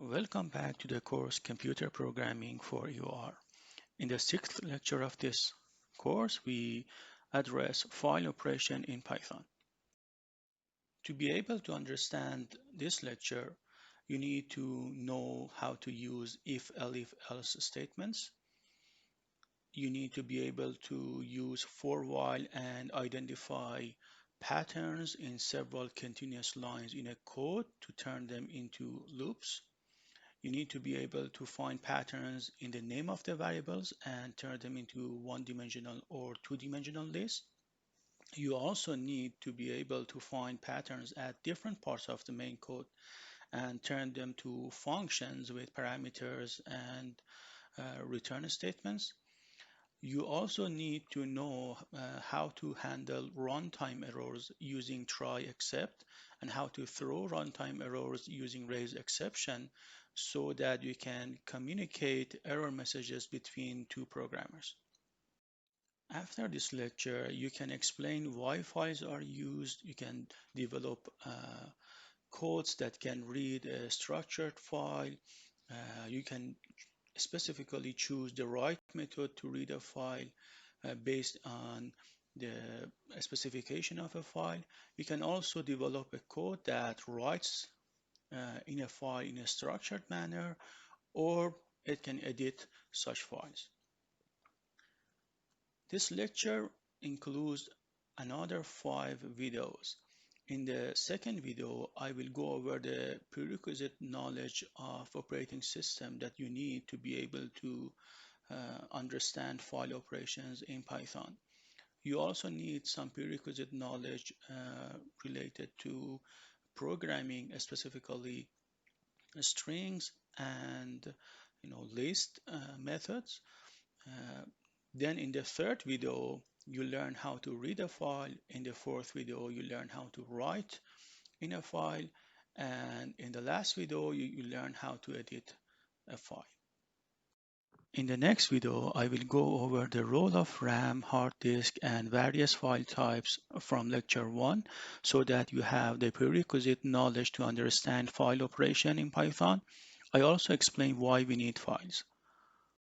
Welcome back to the course Computer Programming for UR. In the sixth lecture of this course, we address file operation in Python. To be able to understand this lecture, you need to know how to use if else statements. You need to be able to use for while and identify patterns in several continuous lines in a code to turn them into loops. You need to be able to find patterns in the name of the variables and turn them into one-dimensional or two-dimensional lists. You also need to be able to find patterns at different parts of the main code and turn them to functions with parameters and return statements. You also need to know how to handle runtime errors using try except and how to throw runtime errors using raise exception so that you can communicate error messages between two programmers. After this lecture, you can explain why files are used. You can develop codes that can read a structured file. You can specifically choose the right method to read a file based on the specification of a file. You can also develop a code that writes in a file in a structured manner, or it can edit such files. This lecture includes another 5 videos. In the second video, I will go over the prerequisite knowledge of operating system that you need to be able to understand file operations in Python. You also need some prerequisite knowledge related to programming, specifically strings and list methods. Uh, then in the third video, you learn how to read a file. In the fourth video, you learn how to write in a file. And in the last video, you learn how to edit a file. In the next video, I will go over the role of RAM, hard disk, and various file types from lecture 1 so that you have the prerequisite knowledge to understand file operation in Python. I also explain why we need files.